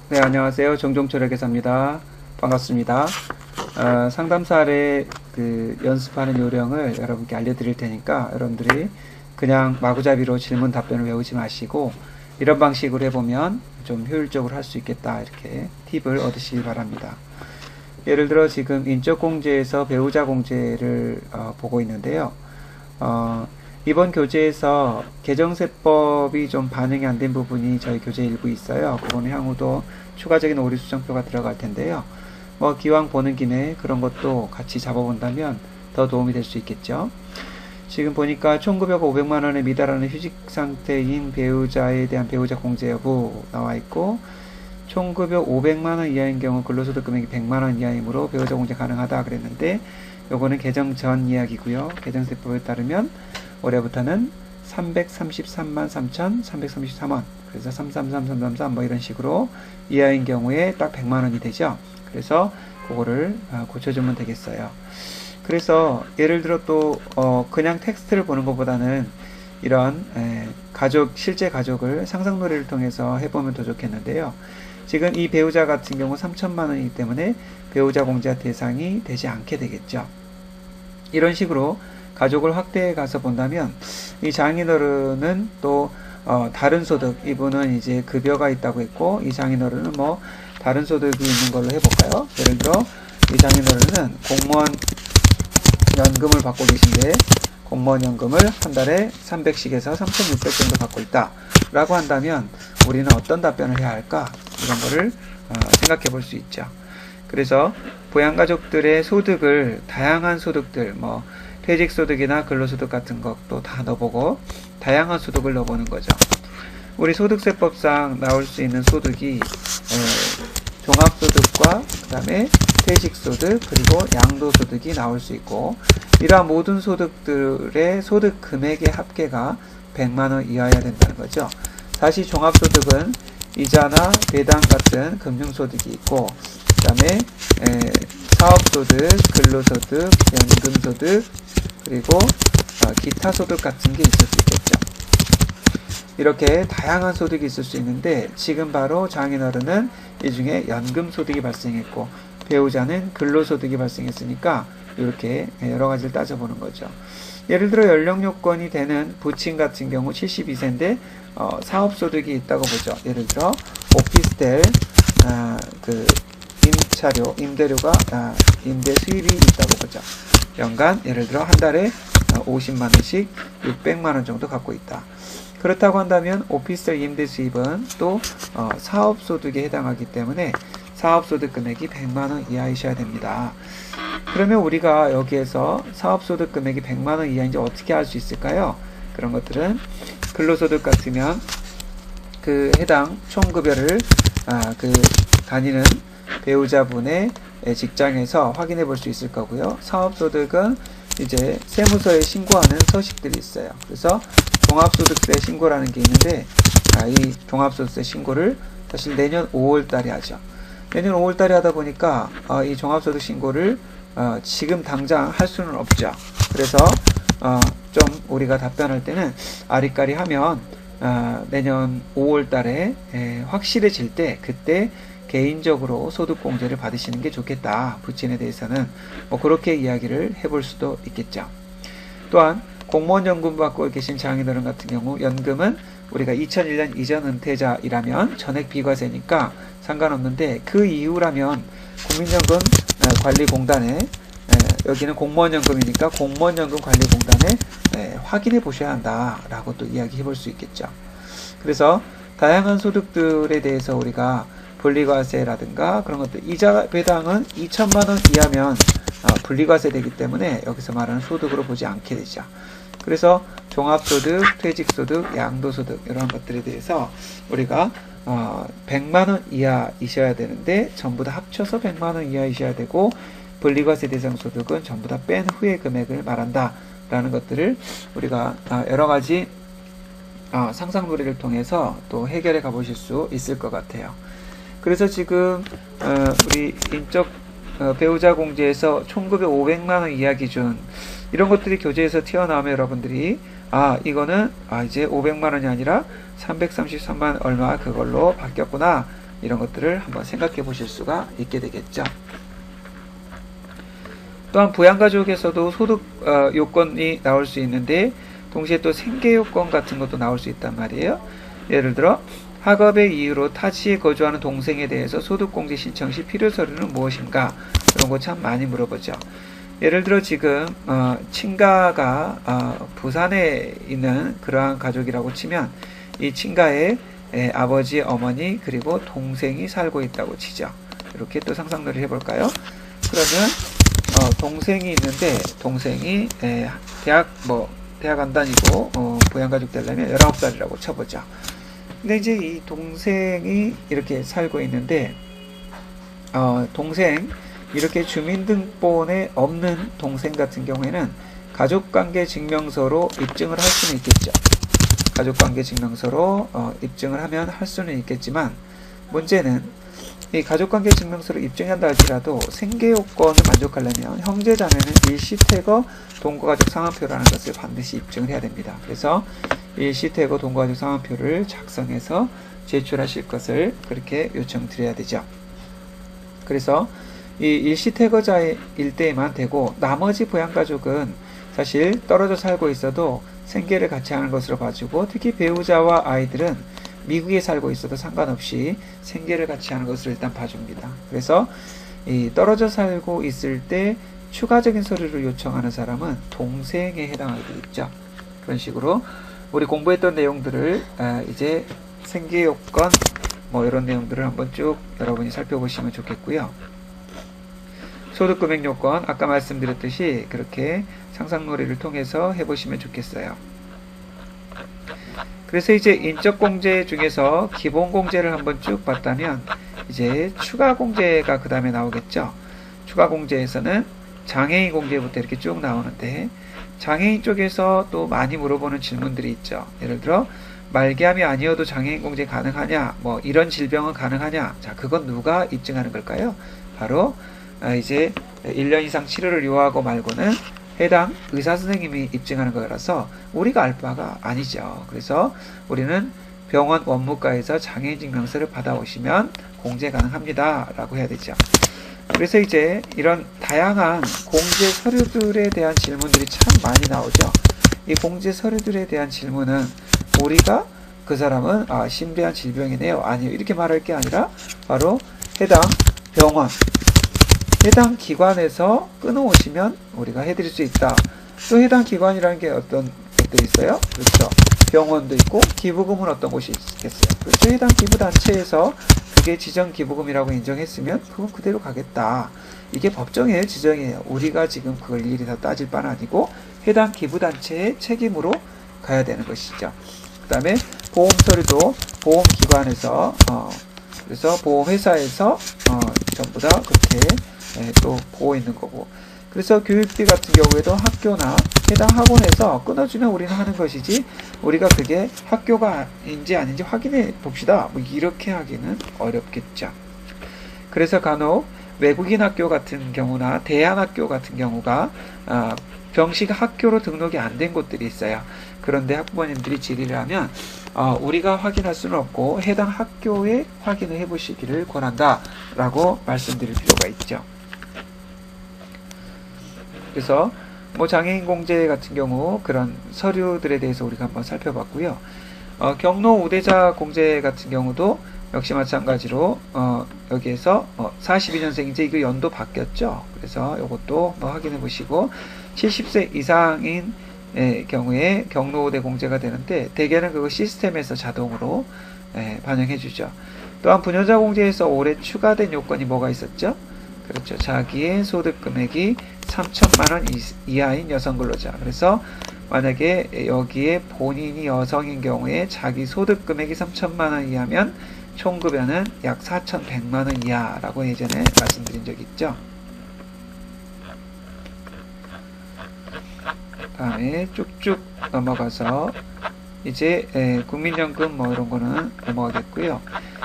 네, 안녕하세요. 정종철회계사입니다. 반갑습니다. 상담사의 연습하는 요령을 여러분께 알려드릴 테니까 여러분들이 그냥 마구잡이로 질문 답변을 외우지 마시고 이런 방식으로 해보면 좀 효율적으로 할 수 있겠다, 이렇게 팁을 얻으시기 바랍니다. 예를 들어 지금 인적공제에서 배우자 공제를 보고 있는데요. 이번 교재에서 계정세법이 좀 반영이 안 된 부분이 저희 교재 일부 있어요. 그거는 향후도 추가적인 오류 수정표가 들어갈 텐데요. 기왕 보는 김에 그런 것도 같이 잡아본다면 더 도움이 될 수 있겠죠. 지금 보니까 총급여가 500만원에 미달하는 휴직 상태인 배우자에 대한 배우자 공제 여부 나와 있고, 총급여 500만원 이하인 경우 근로소득 금액이 100만원 이하이므로 배우자 공제 가능하다 그랬는데, 요거는 개정 전 이야기고요. 개정세법에 따르면 올해부터는 333만 3,333원, 그래서 333 이런 식으로 이하인 경우에 딱 100만원이 되죠. 그래서 그거를 고쳐주면 되겠어요. 그래서 예를 들어 또 그냥 텍스트를 보는 것보다는 이런 실제 가족을 상상놀이를 통해서 해보면 더 좋겠는데요. 지금 이 배우자 같은 경우 3천만원이기 때문에 배우자 공제 대상이 되지 않게 되겠죠. 이런 식으로 가족을 확대해 가서 본다면 이 장인어른은 또 다른 소득, 이분은 이제 급여가 있다고 했고, 이 장인어른은 다른 소득이 있는 걸로 해볼까요? 예를 들어 이 장인어른은 공무원 연금을 받고 계신데 공무원 연금을 한 달에 300씩에서 3,600 정도 받고 있다 라고 한다면 우리는 어떤 답변을 해야 할까? 이런 거를 생각해 볼 수 있죠. 그래서 부양가족들의 소득을 다양한 소득들, 퇴직소득이나 근로소득 같은 것도 다 넣어보고 다양한 소득을 넣어보는 거죠. 우리 소득세법상 나올 수 있는 소득이 종합소득과 그 다음에 퇴직소득 그리고 양도소득이 나올 수 있고, 이러한 모든 소득들의 소득 금액의 합계가 100만원 이하여야 된다는 거죠. 다시 종합소득은 이자나 배당 같은 금융소득이 있고, 그 다음에 사업소득, 근로소득, 연금소득, 그리고 기타 소득 같은 게 있을 수 있겠죠. 이렇게 다양한 소득이 있을 수 있는데, 지금 바로 장인어른은 이 중에 연금소득이 발생했고 배우자는 근로소득이 발생했으니까 이렇게 여러 가지를 따져보는 거죠. 예를 들어 연령 요건이 되는 부친 같은 경우 72세인데 사업소득이 있다고 보죠. 예를 들어 오피스텔 임차료, 임대료가 임대 수입이 있다고 보죠. 연간 예를 들어 한 달에 50만원씩 600만원 정도 갖고 있다. 그렇다고 한다면 오피스텔 임대 수입은 또 사업소득에 해당하기 때문에 사업소득 금액이 100만원 이하이셔야 됩니다. 그러면 우리가 여기에서 사업소득 금액이 100만원 이하인지 어떻게 알 수 있을까요? 그런 것들은 근로소득 같으면 그 해당 총급여를 다니는 배우자분의 직장에서 확인해 볼 수 있을 거고요. 사업소득은 이제 세무서에 신고하는 서식들이 있어요. 그래서 종합소득세 신고라는 게 있는데 이 종합소득세 신고를 사실 내년 5월 달에 하죠. 내년 5월 달에 하다 보니까 이 종합소득 신고를 지금 당장 할 수는 없죠. 그래서 좀 우리가 답변할 때는 아리까리 하면 내년 5월 달에 확실해질 때 그때 개인적으로 소득공제를 받으시는 게 좋겠다. 부친에 대해서는 그렇게 이야기를 해볼 수도 있겠죠. 또한 공무원 연금 받고 계신 장인어른 같은 경우 연금은 우리가 2001년 이전 은퇴자이라면 전액 비과세니까 상관없는데, 그 이후라면 국민연금 관리공단에 여기는 공무원연금이니까 공무원연금관리공단에 확인해 보셔야 한다라고 또 이야기해 볼 수 있겠죠. 그래서 다양한 소득들에 대해서 우리가 분리과세라든가 그런 것들, 이자 배당은 2천만원 이하면 분리과세 되기 때문에 여기서 말하는 소득으로 보지 않게 되죠. 그래서 종합소득, 퇴직소득, 양도소득 이런 것들에 대해서 우리가 100만원 이하이셔야 되는데 전부 다 합쳐서 100만원 이하이셔야 되고, 분리과세 대상 소득은 전부 다 뺀 후의 금액을 말한다 라는 것들을 우리가 여러 가지 상상놀이를 통해서 또 해결해 가보실 수 있을 것 같아요. 그래서 지금 우리 인적 배우자 공제에서 총급여 500만원 이하 기준 이런 것들이 교재에서 튀어나오면 여러분들이 이거는 이제 500만원이 아니라 333만 얼마 그걸로 바뀌었구나 이런 것들을 한번 생각해 보실 수가 있게 되겠죠. 또한 부양가족에서도 소득 요건이 나올 수 있는데 동시에 또 생계 요건 같은 것도 나올 수 있단 말이에요. 예를 들어 학업의 이유로 타지에 거주하는 동생에 대해서 소득공제 신청 시 필요 서류는 무엇인가? 이런 거 참 많이 물어보죠. 예를 들어 지금 친가가 부산에 있는 그러한 가족이라고 치면 이 친가에 아버지, 어머니 그리고 동생이 살고 있다고 치죠. 이렇게 또 상상놀이를 해볼까요? 그러면 동생이 있는데 동생이 대학 안 다니고 부양가족 되려면 19살이라고 쳐보죠. 근데 이제 이 동생이 이렇게 살고 있는데 동생 이렇게 주민등본에 없는 동생 같은 경우에는 가족관계 증명서로 입증을 할 수는 있겠죠. 가족관계 증명서로 입증을 하면 할 수는 있겠지만 문제는 이 가족관계 증명서로 입증한다 할지라도 생계요건을 만족하려면 형제자매는 일시퇴거 동거가족 상환표라는 것을 반드시 입증을 해야 됩니다. 그래서 일시퇴거 동거가족 상환표를 작성해서 제출하실 것을 그렇게 요청드려야 되죠. 그래서 이 일시퇴거자일 때에만 되고 나머지 부양가족은 사실 떨어져 살고 있어도 생계를 같이 하는 것으로 봐주고 특히 배우자와 아이들은 미국에 살고 있어도 상관없이 생계를 같이 하는 것을 일단 봐줍니다. 그래서 이 떨어져 살고 있을 때 추가적인 서류를 요청하는 사람은 동생에 해당하게 되겠죠. 그런 식으로 우리 공부했던 내용들을 이제 생계요건 이런 내용들을 한번 쭉 여러분이 살펴보시면 좋겠고요. 소득금액 요건 아까 말씀드렸듯이 그렇게 상상놀이를 통해서 해보시면 좋겠어요. 그래서 이제 인적공제 중에서 기본공제를 한번 쭉 봤다면 이제 추가공제가 그 다음에 나오겠죠. 추가공제에서는 장애인 공제부터 이렇게 쭉 나오는데 장애인 쪽에서 또 많이 물어보는 질문들이 있죠. 예를 들어 말기암이 아니어도 장애인 공제 가능하냐, 이런 질병은 가능하냐. 자, 그건 누가 입증하는 걸까요? 바로 이제 1년 이상 치료를 요하고 말고는 해당 의사 선생님이 입증하는 거라서 우리가 알 바가 아니죠. 그래서 우리는 병원 원무과에서 장애인 증명서를 받아오시면 공제 가능합니다 라고 해야 되죠. 그래서 이제 이런 다양한 공제 서류들에 대한 질문들이 참 많이 나오죠. 이 공제 서류들에 대한 질문은 우리가 그 사람은 심대한 질병이네요, 아니요, 이렇게 말할 게 아니라 바로 해당 병원, 해당 기관에서 끊어오시면 우리가 해드릴 수 있다. 또 해당 기관이라는 게 어떤 것들이 있어요? 그렇죠. 병원도 있고 기부금은 어떤 곳이 있겠어요? 그렇죠. 해당 기부단체에서 그게 지정기부금이라고 인정했으면 그건 그대로 가겠다. 이게 법정의 지정이에요. 우리가 지금 그걸 일일이 다 따질 바는 아니고 해당 기부단체의 책임으로 가야 되는 것이죠. 그 다음에 보험서류도 보험기관에서 그래서 보험회사에서 전부 다 그렇게 또 보고 있는 거고, 그래서 교육비 같은 경우에도 학교나 해당 학원에서 끊어주면 우리는 하는 것이지 우리가 그게 학교가인지 아닌지 확인해 봅시다 이렇게 하기는 어렵겠죠. 그래서 간혹 외국인 학교 같은 경우나 대안학교 같은 경우가 병식 학교로 등록이 안 된 곳들이 있어요. 그런데 학부모님들이 질의를 하면 우리가 확인할 수는 없고 해당 학교에 확인을 해 보시기를 권한다 라고 말씀드릴 필요가 있죠. 그래서 장애인 공제 같은 경우 그런 서류들에 대해서 우리가 한번 살펴봤고요. 경로 우대자 공제 같은 경우도 역시 마찬가지로 여기에서 42년생인데 이거 연도 바뀌었죠. 그래서 이것도 확인해 보시고 70세 이상인 경우에 경로 우대 공제가 되는데 대개는 그거 시스템에서 자동으로 반영해 주죠. 또한 부녀자 공제에서 올해 추가된 요건이 뭐가 있었죠? 그렇죠. 자기의 소득 금액이 3천만 원 이하인 여성 근로자. 그래서 만약에 여기에 본인이 여성인 경우에 자기 소득 금액이 3천만 원 이하면 총급여는 약 4,100만 원 이하라고 예전에 말씀드린 적이 있죠. 다음에 쭉쭉 넘어가서 이제 국민연금 이런 거는 넘어가겠고요.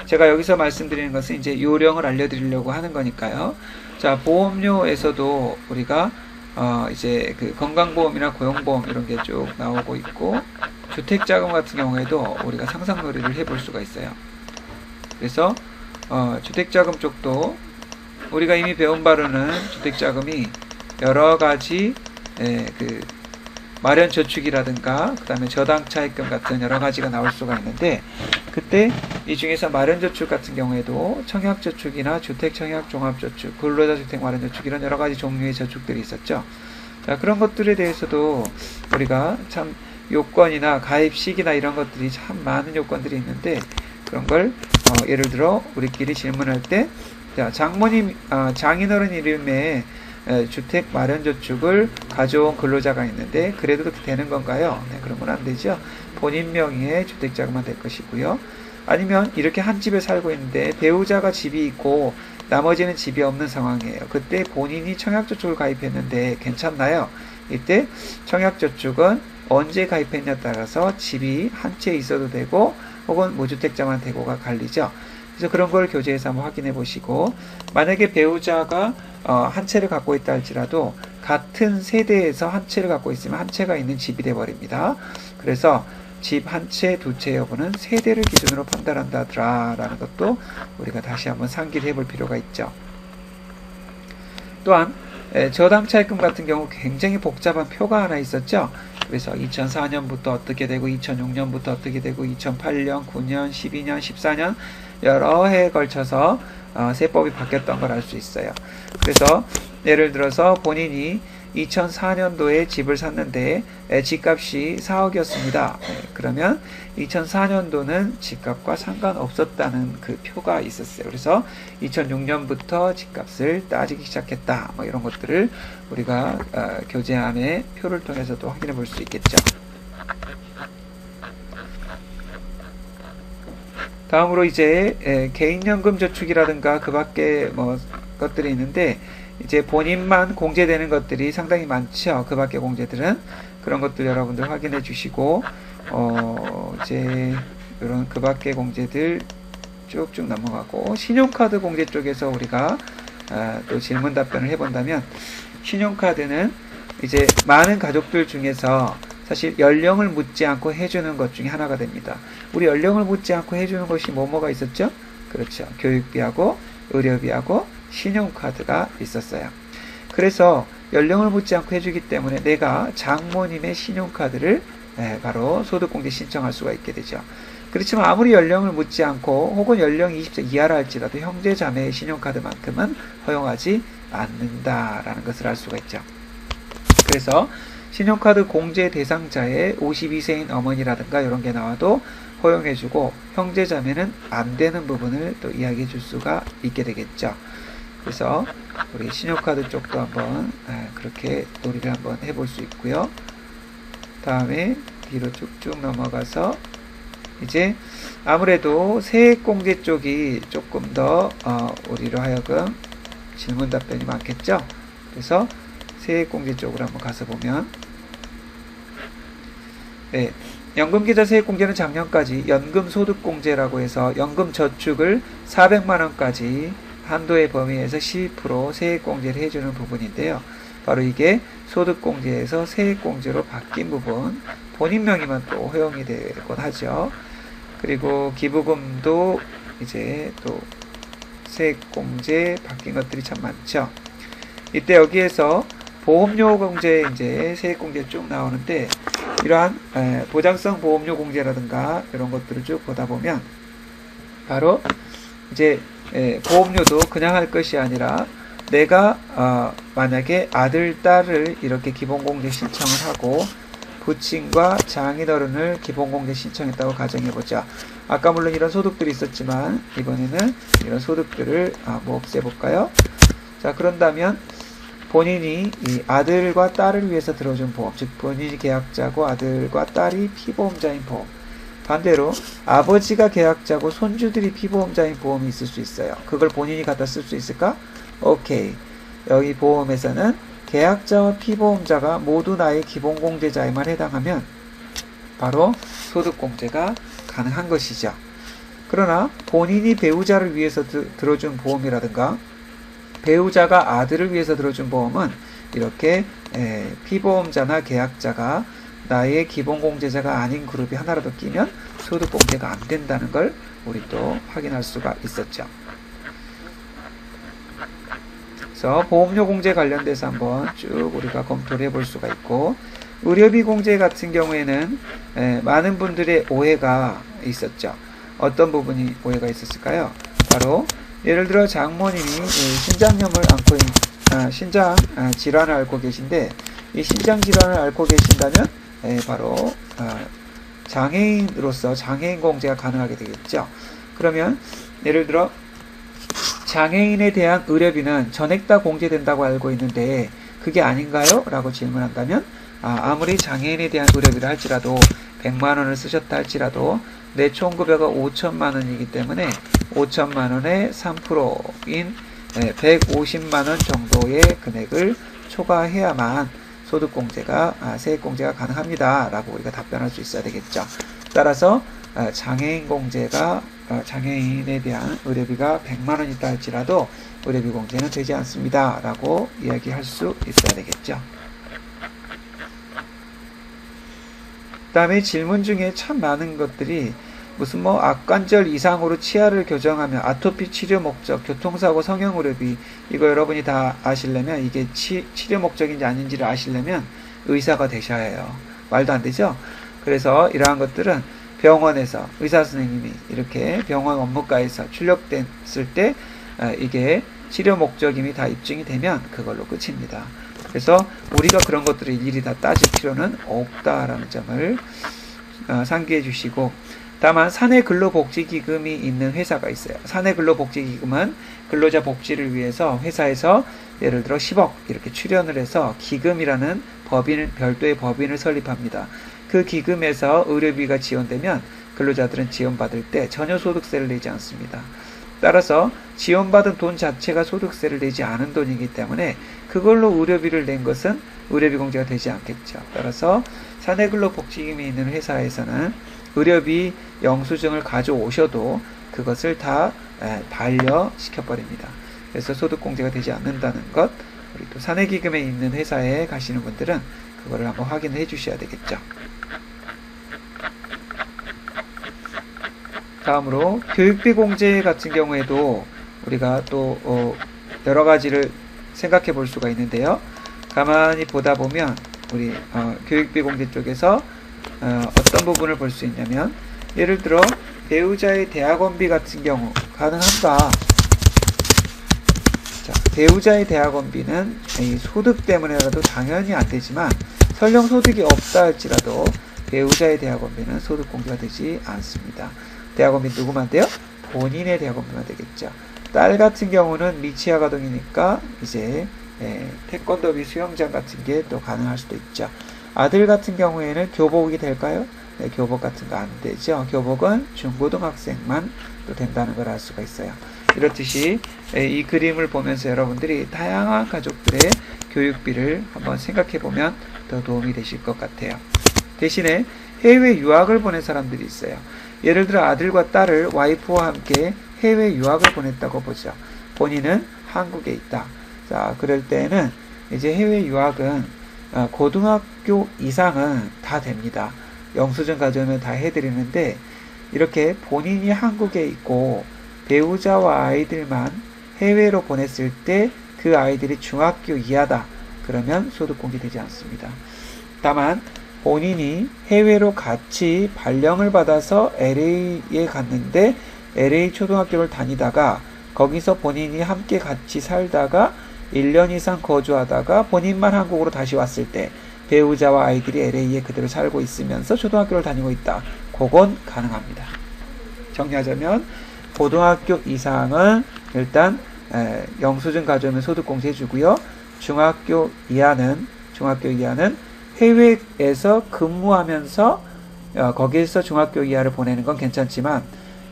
제가 여기서 말씀드리는 것은 이제 요령을 알려드리려고 하는 거니까요. 자, 보험료에서도 우리가 이제 그 건강보험이나 고용보험 이런 게 쭉 나오고 있고, 주택자금 같은 경우에도 우리가 상상놀이를 해볼 수가 있어요. 그래서 주택자금 쪽도 우리가 이미 배운 바로는 주택자금이 여러가지 그 마련저축이라든가 그 다음에 저당차입금 같은 여러가지가 나올 수가 있는데, 그때 이 중에서 마련저축 같은 경우에도 청약저축이나 주택청약종합저축, 근로자주택마련저축 이런 여러가지 종류의 저축들이 있었죠. 자, 그런 것들에 대해서도 우리가 참 요건이나 가입시기나 이런 것들이 참 많은 요건들이 있는데, 그런 걸 예를 들어 우리끼리 질문할 때, 자, 장모님, 장인어른 이름의 주택 마련저축을 가져온 근로자가 있는데 그래도 그렇게 되는 건가요? 네, 그런 건 안 되죠. 본인 명의의 주택자금만 될 것이고요. 아니면 이렇게 한 집에 살고 있는데 배우자가 집이 있고 나머지는 집이 없는 상황이에요. 그때 본인이 청약저축을 가입했는데 괜찮나요? 이때 청약저축은 언제 가입했냐에 따라서 집이 한 채 있어도 되고 혹은 무주택자만 되고가 갈리죠. 그래서 그런 걸 교재에서 한번 확인해 보시고, 만약에 배우자가 한 채를 갖고 있다 할지라도 같은 세대에서 한 채를 갖고 있으면 한 채가 있는 집이 돼 버립니다. 그래서 집 한 채, 두 채 여부는 세대를 기준으로 판단한다라는 것도 우리가 다시 한번 상기를 해볼 필요가 있죠. 또한 저당차입금 같은 경우 굉장히 복잡한 표가 하나 있었죠. 그래서 2004년부터 어떻게 되고 2006년부터 어떻게 되고 2008년, 9년, 12년, 14년 여러 해에 걸쳐서 세법이 바뀌었던 걸 알 수 있어요. 그래서 예를 들어서 본인이 2004년도에 집을 샀는데 집값이 4억이었습니다. 그러면 2004년도는 집값과 상관없었다는 그 표가 있었어요. 그래서 2006년부터 집값을 따지기 시작했다. 뭐 이런 것들을 우리가 교재 안에 표를 통해서도 확인해 볼 수 있겠죠. 다음으로 이제 개인연금 저축이라든가 그 밖에 뭐 것들이 있는데, 이제 본인만 공제되는 것들이 상당히 많죠. 그 밖에 공제들은. 그런 것들 여러분들 확인해 주시고, 이제 이런 그 밖에 공제들 쭉쭉 넘어가고, 신용카드 공제 쪽에서 우리가 또 질문 답변을 해본다면, 신용카드는 이제 많은 가족들 중에서 사실 연령을 묻지 않고 해주는 것 중에 하나가 됩니다. 우리 연령을 묻지 않고 해주는 것이 뭐가 있었죠? 그렇죠. 교육비하고 의료비하고 신용카드가 있었어요. 그래서 연령을 묻지 않고 해주기 때문에 내가 장모님의 신용카드를 바로 소득공제 신청할 수가 있게 되죠. 그렇지만 아무리 연령을 묻지 않고 혹은 연령이 20세 이하라 할지라도 형제자매의 신용카드만큼은 허용하지 않는다라는 것을 알 수가 있죠. 그래서 신용카드 공제 대상자의 52세인 어머니라든가 이런 게 나와도 허용해주고, 형제자매는 안 되는 부분을 또 이야기해 줄 수가 있게 되겠죠. 그래서 우리 신용카드 쪽도 한번 그렇게 놀이를 한번 해볼 수 있고요. 다음에 뒤로 쭉쭉 넘어가서 이제 아무래도 세액공제 쪽이 조금 더 우리로 하여금 질문 답변이 많겠죠. 그래서 세액공제 쪽으로 한번 가서 보면, 네, 연금계좌 세액공제는 작년까지 연금소득공제라고 해서 연금저축을 400만원까지 한도의 범위에서 12% 세액공제를 해주는 부분인데요. 바로 이게 소득공제에서 세액공제로 바뀐 부분, 본인 명의만 또 허용이 되곤 하죠. 그리고 기부금도 이제 또 세액공제 바뀐 것들이 참 많죠. 이때 여기에서 보험료 공제 이제 세액공제 쭉 나오는데, 이러한 보장성 보험료 공제라든가 이런 것들을 쭉 보다 보면 바로 이제 보험료도 그냥 할 것이 아니라 내가 만약에 아들, 딸을 이렇게 기본공제 신청을 하고 부친과 장인어른을 기본공제 신청했다고 가정해보자. 아까 물론 이런 소득들이 있었지만 이번에는 이런 소득들을 뭐 없애볼까요? 자, 그런다면 본인이 이 아들과 딸을 위해서 들어준 보험, 즉 본인이 계약자고 아들과 딸이 피보험자인 보험, 반대로 아버지가 계약자고 손주들이 피보험자인 보험이 있을 수 있어요. 그걸 본인이 갖다 쓸 수 있을까? 오케이. 여기 보험에서는 계약자와 피보험자가 모두 나의 기본공제자에만 해당하면 바로 소득공제가 가능한 것이죠. 그러나 본인이 배우자를 위해서 들어준 보험이라든가 배우자가 아들을 위해서 들어준 보험은 이렇게 피보험자나 계약자가 나의 기본공제자가 아닌 그룹이 하나라도 끼면 소득공제가 안 된다는 걸 우리 또 확인할 수가 있었죠. 그래서 보험료 공제 관련돼서 한번 쭉 우리가 검토를 해볼 수가 있고, 의료비 공제 같은 경우에는 많은 분들의 오해가 있었죠. 어떤 부분이 오해가 있었을까요? 바로 예를 들어 장모님이 신장염을 앓고 신장 질환을 앓고 계신데, 이 신장 질환을 앓고 계신다면 바로 장애인으로서 장애인 공제가 가능하게 되겠죠. 그러면 예를 들어 장애인에 대한 의료비는 전액 다 공제된다고 알고 있는데 그게 아닌가요? 라고 질문한다면, 아무리 장애인에 대한 의료비를 할지라도 100만원을 쓰셨다 할지라도 내 총급여가 5천만원이기 때문에 5천만원의 3%인 150만원 정도의 금액을 초과해야만 소득공제가, 세액공제가 가능합니다. 라고 우리가 답변할 수 있어야 되겠죠. 따라서 장애인 공제가, 장애인에 대한 의료비가 100만원 있다 할지라도 의료비 공제는 되지 않습니다. 라고 이야기할 수 있어야 되겠죠. 그 다음에 질문 중에 참 많은 것들이 무슨 악관절 이상으로 치아를 교정하면 아토피 치료 목적, 교통사고 성형 의료비, 이거 여러분이 다 아시려면, 이게 치료 목적인지 아닌지를 아시려면 의사가 되셔야 해요. 말도 안 되죠? 그래서 이러한 것들은 병원에서 의사 선생님이 이렇게 병원 업무과에서 출력됐을 때 이게 치료 목적임이 다 입증이 되면 그걸로 끝입니다. 그래서 우리가 그런 것들을 일일이 다 따질 필요는 없다라는 점을 상기해 주시고, 다만 사내근로복지기금이 있는 회사가 있어요. 사내근로복지기금은 근로자 복지를 위해서 회사에서 예를 들어 10억 이렇게 출연을 해서 기금이라는 별도의 법인을 설립합니다. 그 기금에서 의료비가 지원되면 근로자들은 지원받을 때 전혀 소득세를 내지 않습니다. 따라서 지원받은 돈 자체가 소득세를 내지 않은 돈이기 때문에 그걸로 의료비를 낸 것은 의료비 공제가 되지 않겠죠. 따라서 사내근로복지기금이 있는 회사에서는 의료비 영수증을 가져오셔도 그것을 다 반려시켜버립니다. 그래서 소득공제가 되지 않는다는 것, 우리 또 사내기금에 있는 회사에 가시는 분들은 그거를 한번 확인해 주셔야 되겠죠. 다음으로 교육비 공제 같은 경우에도 우리가 또 여러 가지를 생각해 볼 수가 있는데요. 가만히 보다 보면 우리 교육비 공제 쪽에서 어떤 부분을 볼 수 있냐면, 예를 들어 배우자의 대학원비 같은 경우 가능한가? 자, 배우자의 대학원비는 이 소득 때문에라도 당연히 안 되지만, 설령 소득이 없다 할지라도 배우자의 대학원비는 소득 공제가 되지 않습니다. 대학원비 누구만 돼요? 본인의 대학원비만 되겠죠. 딸 같은 경우는 미취학 아동이니까 이제 태권도비 수영장 같은 게 또 가능할 수도 있죠. 아들 같은 경우에는 교복이 될까요? 네, 교복 같은 거 안 되죠. 교복은 중고등학생만 또 된다는 걸 알 수가 있어요. 이렇듯이 이 그림을 보면서 여러분들이 다양한 가족들의 교육비를 한번 생각해 보면 더 도움이 되실 것 같아요. 대신에 해외 유학을 보낸 사람들이 있어요. 예를 들어 아들과 딸을 와이프와 함께 해외 유학을 보냈다고 보죠. 본인은 한국에 있다. 자, 그럴 때는 이제 해외 유학은 고등학교 이상은 다 됩니다. 영수증 가져오면 다 해드리는데, 이렇게 본인이 한국에 있고 배우자와 아이들만 해외로 보냈을 때 그 아이들이 중학교 이하다. 그러면 소득공제 되지 않습니다. 다만 본인이 해외로 같이 발령을 받아서 LA에 갔는데 LA 초등학교를 다니다가 거기서 본인이 함께 같이 살다가 1년 이상 거주하다가 본인만 한국으로 다시 왔을 때 배우자와 아이들이 LA에 그대로 살고 있으면서 초등학교를 다니고 있다. 그건 가능합니다. 정리하자면 고등학교 이상은 일단 영수증 가져오면 소득공제 해주고요. 중학교 이하는 해외에서 근무하면서 거기에서 중학교 이하를 보내는 건 괜찮지만,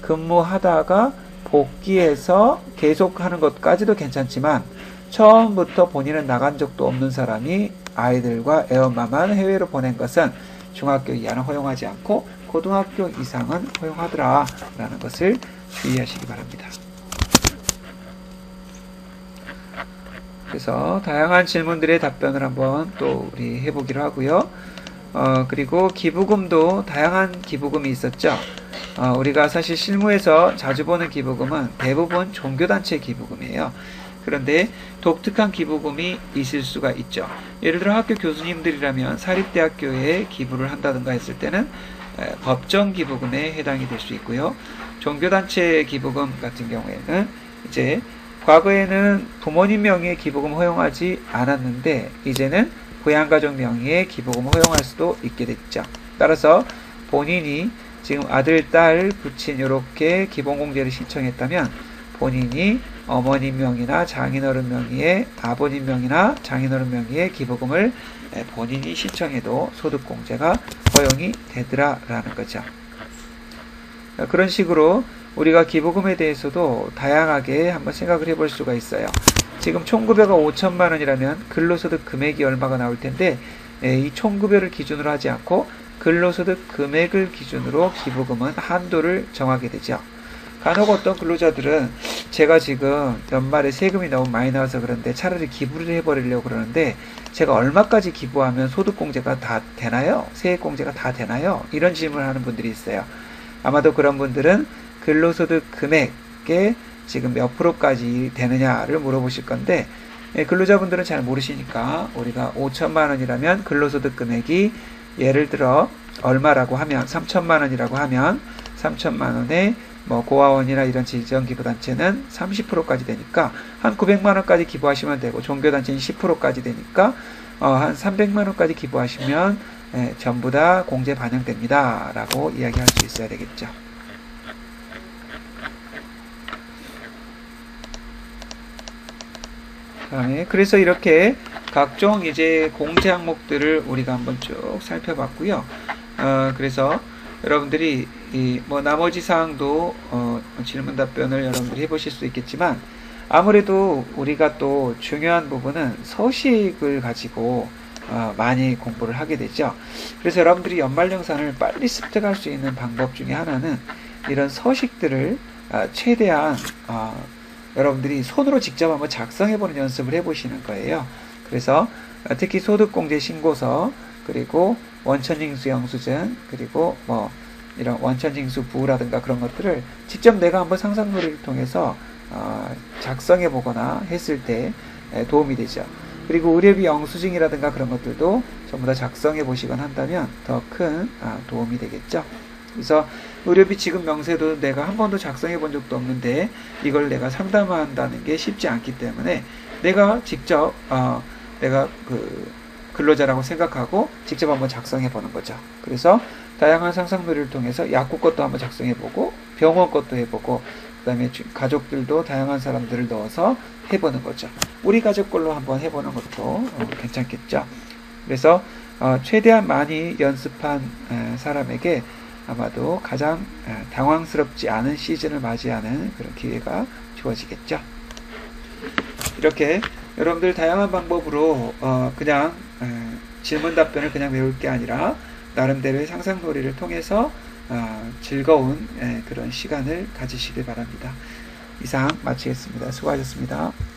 근무하다가 복귀해서 계속하는 것까지도 괜찮지만, 처음부터 본인은 나간 적도 없는 사람이 아이들과 애엄마만 해외로 보낸 것은 중학교 이하는 허용하지 않고 고등학교 이상은 허용하더라 라는 것을 주의하시기 바랍니다. 그래서 다양한 질문들의 답변을 한번 또 우리 해보기로 하고요. 그리고 기부금도 다양한 기부금이 있었죠. 우리가 사실 실무에서 자주 보는 기부금은 대부분 종교단체 기부금이에요. 그런데 독특한 기부금이 있을 수가 있죠. 예를 들어 학교 교수님들이라면 사립대학교에 기부를 한다든가 했을 때는 법정 기부금에 해당이 될 수 있고요. 종교단체 기부금 같은 경우에는 이제 과거에는 부모님 명의의 기부금 허용하지 않았는데 이제는 부양가족 명의의 기부금 허용할 수도 있게 됐죠. 따라서 본인이 지금 아들, 딸, 부친 이렇게 기본공제를 신청했다면 본인이 어머님 명의나 장인어른 명의의 아버님 명의나 장인어른 명의의 기부금을 본인이 신청해도 소득공제가 허용이 되더라라는 거죠. 그런 식으로 우리가 기부금에 대해서도 다양하게 한번 생각을 해볼 수가 있어요. 지금 총급여가 5천만 원이라면 근로소득 금액이 얼마가 나올 텐데 이 총급여를 기준으로 하지 않고 근로소득 금액을 기준으로 기부금은 한도를 정하게 되죠. 간혹 어떤 근로자들은 제가 지금 연말에 세금이 너무 많이 나와서 그런데 차라리 기부를 해버리려고 그러는데 제가 얼마까지 기부하면 소득공제가 다 되나요? 세액공제가 다 되나요? 이런 질문을 하는 분들이 있어요. 아마도 그런 분들은 근로소득 금액에 지금 몇 프로까지 되느냐를 물어보실 건데 근로자분들은 잘 모르시니까 우리가 5천만 원이라면 근로소득 금액이 예를 들어 얼마라고 하면 3천만 원이라고 하면 3천만 원에 뭐 고아원이나 이런 지정기부단체는 30%까지 되니까 한 900만 원까지 기부하시면 되고 종교단체는 10%까지 되니까 한 300만 원까지 기부하시면 전부 다 공제 반영됩니다 라고 이야기할 수 있어야 되겠죠. 다음에 그래서 이렇게 각종 이제 공제 항목들을 우리가 한번 쭉 살펴봤고요. 그래서 여러분들이 뭐 나머지 사항도 질문 답변을 여러분들이 해보실 수 있겠지만 아무래도 우리가 또 중요한 부분은 서식을 가지고 많이 공부를 하게 되죠. 그래서 여러분들이 연말정산을 빨리 습득할 수 있는 방법 중에 하나는 이런 서식들을 최대한 여러분들이 손으로 직접 한번 작성해보는 연습을 해보시는 거예요. 그래서 특히 소득공제 신고서, 그리고 원천징수 영수증, 그리고 뭐 이런 원천징수 부라든가 그런 것들을 직접 내가 한번 상상놀이를 통해서 작성해보거나 했을 때 도움이 되죠. 그리고 의료비 영수증이라든가 그런 것들도 전부 다 작성해 보시거나 한다면 더 큰 도움이 되겠죠. 그래서 의료비 지급 명세도 내가 한 번도 작성해 본 적도 없는데 이걸 내가 상담한다는 게 쉽지 않기 때문에 내가 직접 내가 그 근로자라고 생각하고 직접 한번 작성해 보는 거죠. 그래서 다양한 상상놀이를 통해서 약국 것도 한번 작성해 보고 병원 것도 해보고 그 다음에 가족들도 다양한 사람들을 넣어서 해보는 거죠. 우리 가족 걸로 한번 해보는 것도 괜찮겠죠. 그래서 최대한 많이 연습한 사람에게 아마도 가장 당황스럽지 않은 시즌을 맞이하는 그런 기회가 주어지겠죠. 이렇게 여러분들 다양한 방법으로 그냥 질문 답변을 그냥 외울 게 아니라 나름대로의 상상놀이를 통해서 즐거운 그런 시간을 가지시길 바랍니다. 이상 마치겠습니다. 수고하셨습니다.